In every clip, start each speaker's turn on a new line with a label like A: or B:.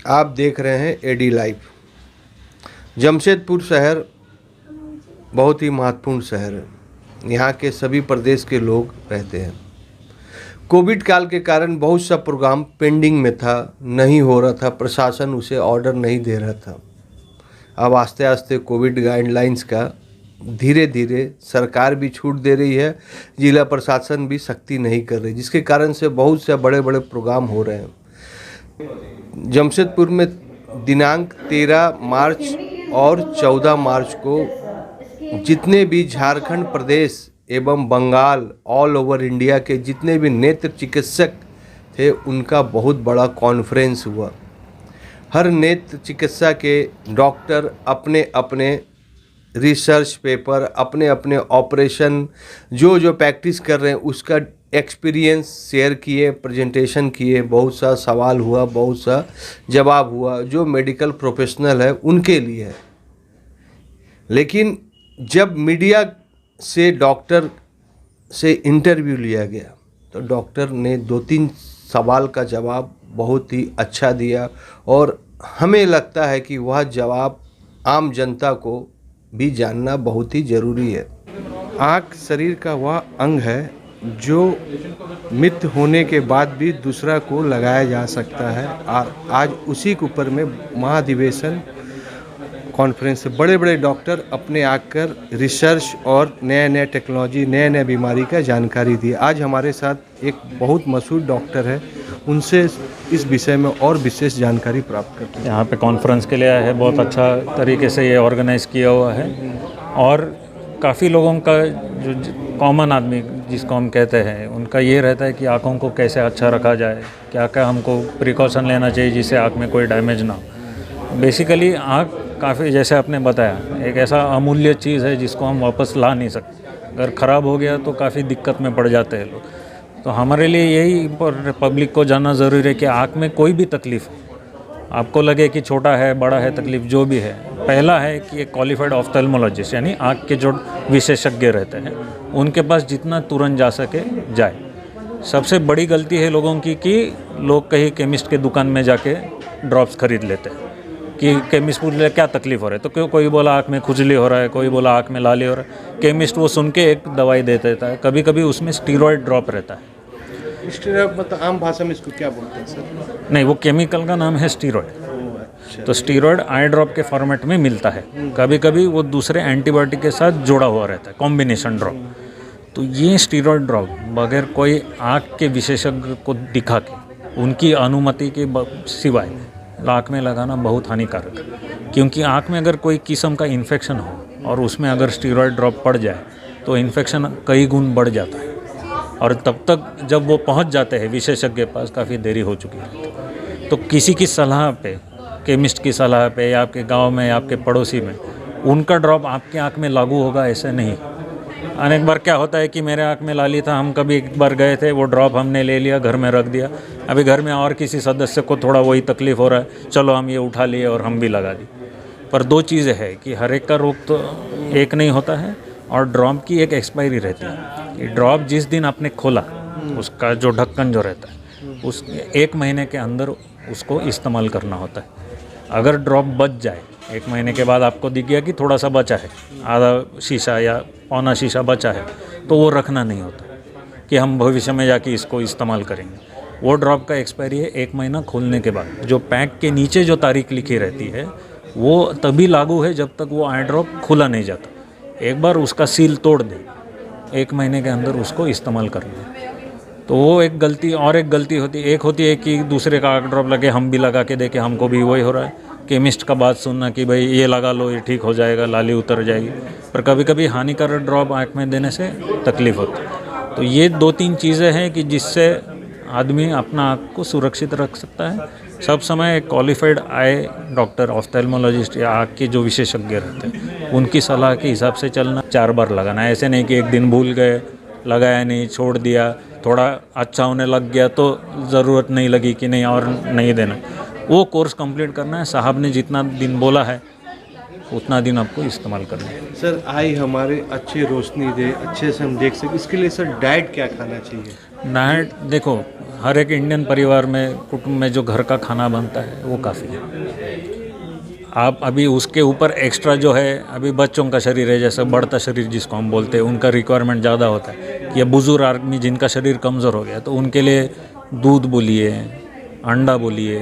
A: आप देख रहे हैं एडी लाइव। जमशेदपुर शहर बहुत ही महत्वपूर्ण शहर है। यहाँ के सभी प्रदेश के लोग रहते हैं। कोविड काल के कारण बहुत सा प्रोग्राम पेंडिंग में था, नहीं हो रहा था, प्रशासन उसे ऑर्डर नहीं दे रहा था। अब आस्ते आस्ते कोविड गाइडलाइंस का धीरे धीरे सरकार भी छूट दे रही है, जिला प्रशासन भी सख्ती नहीं कर रही, जिसके कारण से बहुत से बड़े बड़े प्रोग्राम हो रहे हैं। जमशेदपुर में दिनांक 13 मार्च और 14 मार्च को जितने भी झारखंड प्रदेश एवं बंगाल ऑल ओवर इंडिया के जितने भी नेत्र चिकित्सक थे, उनका बहुत बड़ा कॉन्फ्रेंस हुआ। हर नेत्र चिकित्सा के डॉक्टर अपने अपने रिसर्च पेपर, अपने अपने ऑपरेशन जो प्रैक्टिस कर रहे हैं उसका एक्सपीरियंस शेयर किए, प्रेजेंटेशन किए, बहुत सा सवाल हुआ, बहुत सा जवाब हुआ जो मेडिकल प्रोफेशनल है उनके लिए है। लेकिन जब मीडिया से डॉक्टर से इंटरव्यू लिया गया तो डॉक्टर ने 2-3 सवाल का जवाब बहुत ही अच्छा दिया और हमें लगता है कि वह जवाब आम जनता को भी जानना बहुत ही ज़रूरी है। आँख शरीर का वह अंग है जो मृत होने के बाद भी दूसरा को लगाया जा सकता है। आज उसी के ऊपर में महाधिवेशन कॉन्फ्रेंस से बड़े बड़े डॉक्टर अपने आकर रिसर्च और नए टेक्नोलॉजी, नए बीमारी का जानकारी दी। आज हमारे साथ एक बहुत मशहूर डॉक्टर है, उनसे इस विषय में और विशेष जानकारी प्राप्त करते हैं।
B: यहाँ पे कॉन्फ्रेंस के लिए आया है, बहुत अच्छा तरीके से ये ऑर्गेनाइज़ किया हुआ है और काफ़ी लोगों का जो कॉमन आदमी जिसको हम कहते हैं, उनका ये रहता है कि आँखों को कैसे अच्छा रखा जाए, क्या क्या हमको प्रिकॉशन लेना चाहिए जिससे आँख में कोई डैमेज ना हो। बेसिकली आँख काफ़ी, जैसे आपने बताया, एक ऐसा अमूल्य चीज़ है जिसको हम वापस ला नहीं सकते। अगर ख़राब हो गया तो काफ़ी दिक्कत में पड़ जाते हैं लोग। तो हमारे लिए यही पब्लिक को जानना ज़रूरी है कि आँख में कोई भी तकलीफ़ हो, आपको लगे कि छोटा है बड़ा है तकलीफ़ जो भी है, पहला है कि एक क्वालिफाइड ऑफ्थेल्मोलॉजिस्ट यानी आँख के जो विशेषज्ञ रहते हैं उनके पास जितना तुरंत जा सके जाए। सबसे बड़ी गलती है लोगों की कि लोग कहीं केमिस्ट के दुकान में जाके ड्रॉप्स खरीद लेते हैं कि केमिस्ट पूछ ले क्या तकलीफ़ हो रहा है, तो क्यों कोई बोला आँख में खुजली हो रहा है, कोई बोला आँख में लाली हो रहा है। केमिस्ट वो सुन के एक दवाई दे देता है, कभी कभी उसमें स्टीरॉयड ड्रॉप रहता है।
A: स्टीरॉयड मतलब आम भाषा में इसको क्या बोलते हैं सर?
B: नहीं, वो केमिकल का नाम है स्टीरॉयड। तो स्टीरॉयड आई ड्रॉप के फॉर्मेट में मिलता है, कभी कभी वो दूसरे एंटीबायोटिक के साथ जुड़ा हुआ रहता है, कॉम्बिनेशन ड्रॉप। तो ये स्टीरॉयड ड्रॉप बगैर कोई आँख के विशेषज्ञ को दिखा के उनकी अनुमति के सिवाय आँख में लगाना बहुत हानिकारक है। क्योंकि आँख में अगर कोई किस्म का इन्फेक्शन हो और उसमें अगर स्टीरॉयड ड्रॉप पड़ जाए तो इन्फेक्शन कई गुण बढ़ जाता है और तब तक जब वो पहुंच जाते हैं विशेषज्ञ के पास काफ़ी देरी हो चुकी है। तो किसी की सलाह पे, केमिस्ट की सलाह पे या आपके गांव में या आपके पड़ोसी में उनका ड्रॉप आपके आँख में लागू होगा ऐसा नहीं। अनेक बार क्या होता है कि मेरे आँख में लाली था, हम कभी एक बार गए थे, वो ड्रॉप हमने ले लिया, घर में रख दिया, अभी घर में और किसी सदस्य को थोड़ा वही तकलीफ़ हो रहा है, चलो हम ये उठा लिए और हम भी लगा दी। पर 2 चीज़ें हैं कि हर एक का रोग तो एक नहीं होता है और ड्रॉप की एक एक्सपायरी रहती है कि ड्रॉप जिस दिन आपने खोला उसका जो ढक्कन जो रहता है उस 1 महीने के अंदर उसको इस्तेमाल करना होता है। अगर ड्रॉप बच जाए 1 महीने के बाद आपको दिख गया कि थोड़ा सा बचा है, आधा शीशा या पौना शीशा बचा है, तो वो रखना नहीं होता कि हम भविष्य में जाके इसको इस्तेमाल करेंगे। वो ड्रॉप का एक्सपायरी है 1 महीना खोलने के बाद। जो पैक के नीचे जो तारीख लिखी रहती है वो तभी लागू है जब तक वो आई ड्रॉप खुला नहीं जाता। एक बार उसका सील तोड़ दे, 1 महीने के अंदर उसको इस्तेमाल करना है। तो वो एक गलती, और एक गलती होती है, एक होती है कि दूसरे का आँख ड्रॉप लगे हम भी लगा के देखें, हमको भी वही हो रहा है। केमिस्ट का बात सुनना कि भाई ये लगा लो, ये ठीक हो जाएगा, लाली उतर जाएगी, पर कभी कभी हानिकारक ड्रॉप आँख में देने से तकलीफ़ होती है। तो ये 2-3 चीज़ें हैं कि जिससे आदमी अपना आँख को सुरक्षित रख सकता है। सब समय एक क्वालिफाइड आई डॉक्टर, ऑफ्थेल्मोलॉजिस्ट या आँख के जो विशेषज्ञ रहते हैं उनकी सलाह के हिसाब से चलना, 4 बार लगाना। ऐसे नहीं कि एक दिन भूल गए, लगाया नहीं, छोड़ दिया, थोड़ा अच्छा होने लग गया तो ज़रूरत नहीं लगी कि नहीं और नहीं देना। वो कोर्स कंप्लीट करना है। साहब ने जितना दिन बोला है उतना दिन आपको इस्तेमाल करना है।
A: सर आई हमारे अच्छे रोशनी दे, अच्छे से हम देख सकें, इसके लिए सर डाइट क्या खाना चाहिए?
B: डाइट देखो, हर एक इंडियन परिवार में, कुटुंब में जो घर का खाना बनता है वो काफ़ी है। आप अभी उसके ऊपर एक्स्ट्रा जो है, अभी बच्चों का शरीर है, जैसे बढ़ता शरीर जिसको हम बोलते हैं, उनका रिक्वायरमेंट ज़्यादा होता है। या बुजुर्ग आदमी जिनका शरीर कमज़ोर हो गया, तो उनके लिए दूध बोलिए, अंडा बोलिए,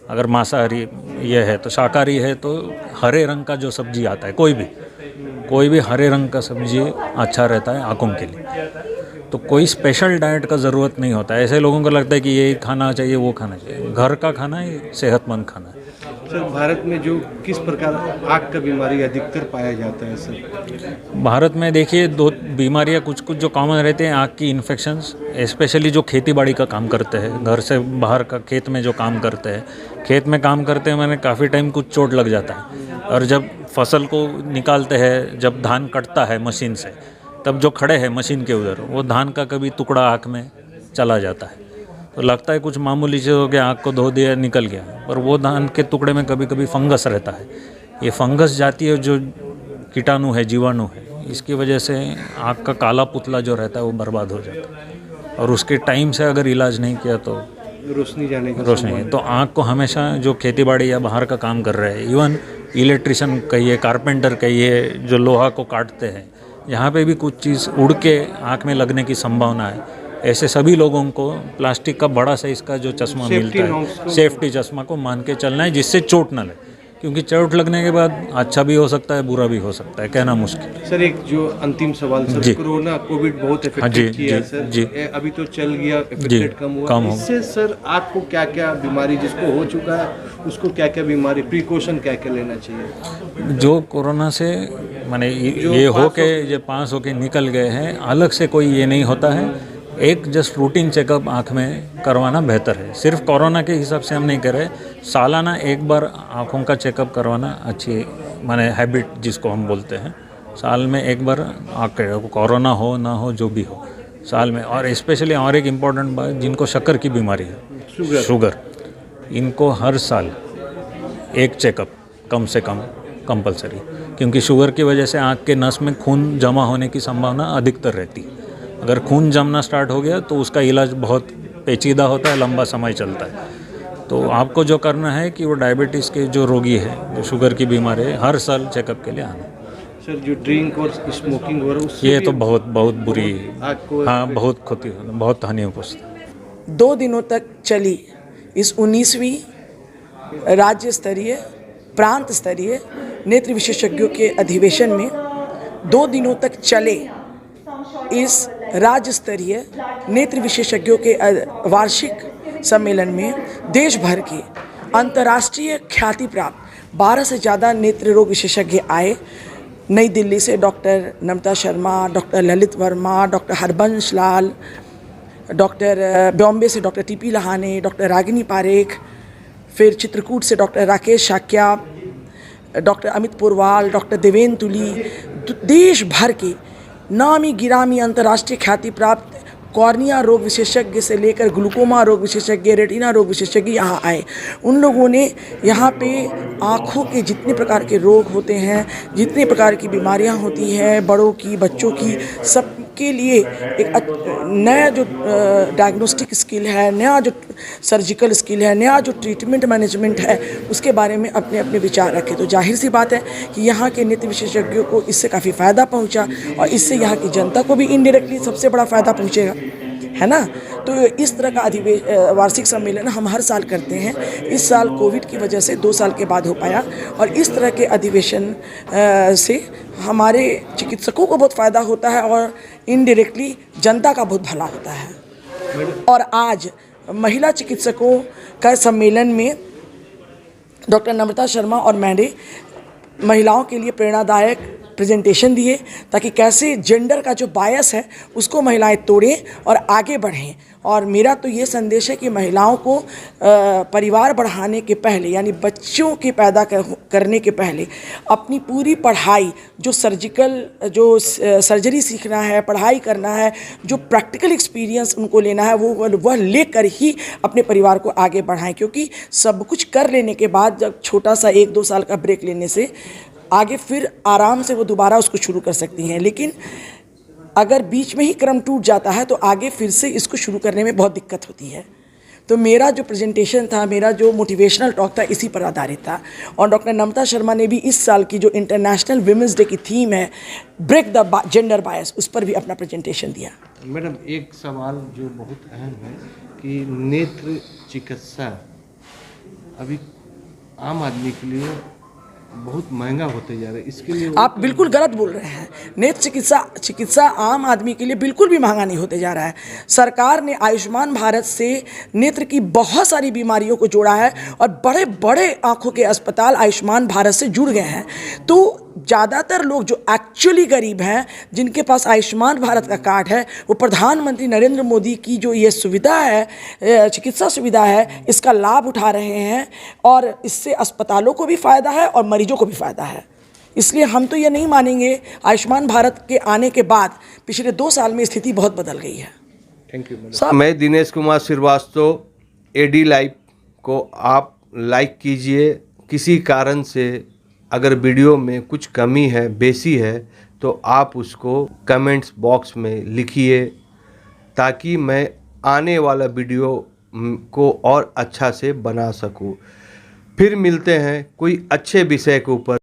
B: अगर मांसाहारी ये है तो शाकाहारी है तो हरे रंग का जो सब्जी आता है, कोई भी हरे रंग का सब्जी अच्छा रहता है आँखों के लिए। तो कोई स्पेशल डाइट का ज़रूरत नहीं होता है। ऐसे लोगों को लगता है कि ये खाना चाहिए, वो खाना चाहिए। घर का खाना ही सेहतमंद खाना है।
A: सर भारत में जो किस प्रकार आँख का बीमारी अधिकतर पाया जाता है सर?
B: भारत में देखिए, दो बीमारियां कुछ जो कॉमन रहते हैं, आँख की इन्फेक्शंस, स्पेशली जो खेती बाड़ी का काम करते हैं, घर से बाहर का खेत में जो काम करते हैं, खेत में काम करते हैं, मैंने काफ़ी टाइम कुछ चोट लग जाता है। और जब फसल को निकालते हैं, जब धान कटता है मशीन से, तब जो खड़े हैं मशीन के उधर, वो धान का कभी टुकड़ा आँख में चला जाता है, तो लगता है कुछ मामूली चीज़ हो गया, आँख को धो दिया, निकल गया। पर वो धान के टुकड़े में कभी कभी फंगस रहता है। ये फंगस जाती है, जो कीटाणु है, जीवाणु है, इसकी वजह से आँख का काला पुतला जो रहता है वो बर्बाद हो जाता है। और उसके टाइम से अगर इलाज नहीं किया तो
A: रोशनी जाने की
B: रोशनी है। तो आँख को हमेशा जो खेती बाड़ी या बाहर का काम कर रहे हैं, इवन इलेक्ट्रिशियन कहिए, कारपेंटर कहिए, जो लोहा को काटते हैं, यहाँ पे भी कुछ चीज़ उड़ के आँख में लगने की संभावना है। ऐसे सभी लोगों को प्लास्टिक का बड़ा साइज़ का जो चश्मा मिलता है, सेफ्टी चश्मा को मान के चलना है, जिससे चोट न लगे। क्योंकि चोट लगने के बाद अच्छा भी हो सकता है, बुरा भी हो सकता है, कहना मुश्किल है।
A: सर एक जो अंतिम सवाल सर, कोरोना कोविड बहुत इफेक्टेड किया है सर
B: जी।
A: अभी तो चल गया, इफेक्टेड कम हुआ, इससे सर आपको क्या क्या बीमारी, जिसको हो चुका है उसको क्या क्या बीमारी, प्रिकॉशन क्या क्या लेना चाहिए?
B: जो कोरोना से माने ये हो के जो पास होके निकल गए हैं, अलग से कोई ये नहीं होता है। एक जस्ट रूटीन चेकअप आँख में करवाना बेहतर है। सिर्फ कोरोना के हिसाब से हम नहीं कर रहे, सालाना एक बार आँखों का चेकअप करवाना अच्छी माने हैबिट जिसको हम बोलते हैं। साल में एक बार आँख, कोरोना हो ना हो जो भी हो, साल में। और स्पेशली और एक इम्पॉर्टेंट बात, जिनको शक्कर की बीमारी है, शुगर, इनको हर साल एक चेकअप कम से कम कंपलसरी, क्योंकि शुगर की वजह से आँख के नस में खून जमा होने की संभावना अधिकतर रहती है। अगर खून जमना स्टार्ट हो गया तो उसका इलाज बहुत पेचीदा होता है, लंबा समय चलता है। तो आपको जो करना है कि वो डायबिटीज़ के जो रोगी है, जो शुगर की बीमारी है, हर साल चेकअप के लिए आना।
A: सर जो ड्रिंक और स्मोकिंग हो रहा है उससे
B: ये तो बहुत बुरी, हाँ, बहुत क्षति, बहुत हानि पहुँचती है।
C: 2 दिनों तक चली इस 19वीं राज्य स्तरीय, प्रांत स्तरीय नेत्र विशेषज्ञों के अधिवेशन में 2 दिनों तक चले इस राज्य स्तरीय नेत्र विशेषज्ञों के वार्षिक सम्मेलन में देश भर के अंतर्राष्ट्रीय ख्याति प्राप्त 12 से ज़्यादा नेत्र रोग विशेषज्ञ आए। नई दिल्ली से डॉक्टर नम्रता शर्मा, डॉक्टर ललित वर्मा, डॉक्टर हरबंश लाल, डॉक्टर बॉम्बे से डॉक्टर टीपी लहाने, डॉक्टर रागिनी पारेख, फिर चित्रकूट से doctor Rakesh Shakya, doctor Amit Purwal, doctor Devendra तुली, देश भर के नामी गिरामी अंतर्राष्ट्रीय ख्याति प्राप्त कॉर्निया रोग विशेषज्ञ से लेकर ग्लूकोमा रोग विशेषज्ञ, रेटिना रोग विशेषज्ञ यहाँ आए। उन लोगों ने यहाँ पे आँखों के जितने प्रकार के रोग होते हैं, जितने प्रकार की बीमारियाँ होती हैं, बड़ों की, बच्चों की, सबके लिए एक नया जो डायग्नोस्टिक स्किल है, नया जो सर्जिकल स्किल है, नया जो ट्रीटमेंट मैनेजमेंट है, उसके बारे में अपने अपने विचार रखे। तो जाहिर सी बात है कि यहाँ के नेत्र विशेषज्ञों को इससे काफ़ी फ़ायदा पहुँचा और इससे यहाँ की जनता को भी इनडायरेक्टली सबसे बड़ा फ़ायदा पहुँचेगा, है ना। तो इस तरह का वार्षिक सम्मेलन हम हर साल करते हैं। इस साल कोविड की वजह से 2 साल के बाद हो पाया और इस तरह के अधिवेशन से हमारे चिकित्सकों को बहुत फ़ायदा होता है और इनडायरेक्टली जनता का बहुत भला होता है। और आज महिला चिकित्सकों का सम्मेलन में डॉक्टर नम्रता शर्मा और मैंने महिलाओं के लिए प्रेरणादायक प्रेजेंटेशन दिए, ताकि कैसे जेंडर का जो बायस है उसको महिलाएं तोड़ें और आगे बढ़ें। और मेरा तो ये संदेश है कि महिलाओं को परिवार बढ़ाने के पहले, यानी बच्चों के पैदा करने के पहले अपनी पूरी पढ़ाई, जो सर्जरी सीखना है, पढ़ाई करना है, जो प्रैक्टिकल एक्सपीरियंस उनको लेना है, वह लेकर ही अपने परिवार को आगे बढ़ाएं। क्योंकि सब कुछ कर लेने के बाद जब छोटा सा 1-2 साल का ब्रेक लेने से आगे फिर आराम से वो दोबारा उसको शुरू कर सकती हैं। लेकिन अगर बीच में ही क्रम टूट जाता है तो आगे फिर से इसको शुरू करने में बहुत दिक्कत होती है। तो मेरा जो प्रेजेंटेशन था, मेरा जो मोटिवेशनल टॉक था, इसी पर आधारित था। और डॉक्टर नम्रता शर्मा ने भी इस साल की जो इंटरनेशनल वुमेंस डे की थीम है ब्रेक द जेंडर बायस, उस पर भी अपना प्रेजेंटेशन दिया।
A: मैडम, एक सवाल जो बहुत अहम है कि नेत्र चिकित्सा अभी आम आदमी के लिए बहुत महंगा होते जा रहा है, इसके लिए
C: आप बिल्कुल गलत बोल रहे हैं। नेत्र चिकित्सा आम आदमी के लिए बिल्कुल भी महंगा नहीं होते जा रहा है। सरकार ने आयुष्मान भारत से नेत्र की बहुत सारी बीमारियों को जोड़ा है और बड़े बड़े आंखों के अस्पताल आयुष्मान भारत से जुड़ गए हैं। तो ज़्यादातर लोग जो एक्चुअली गरीब हैं, जिनके पास आयुष्मान भारत का कार्ड है, वो प्रधानमंत्री नरेंद्र मोदी की जो ये सुविधा है, चिकित्सा सुविधा है, इसका लाभ उठा रहे हैं और इससे अस्पतालों को भी फ़ायदा है और मरीजों को भी फ़ायदा है। इसलिए हम तो ये नहीं मानेंगे। आयुष्मान भारत के आने के बाद पिछले 2 साल में स्थिति बहुत बदल गई है।
A: Thank you. मैं दिनेश कुमार श्रीवास्तव, एडी लाइव को आप लाइक कीजिए। किसी कारण से अगर वीडियो में कुछ कमी है, बेसी है, तो आप उसको कमेंट्स बॉक्स में लिखिए ताकि मैं आने वाला वीडियो को और अच्छा से बना सकूं। फिर मिलते हैं कोई अच्छे विषय के ऊपर।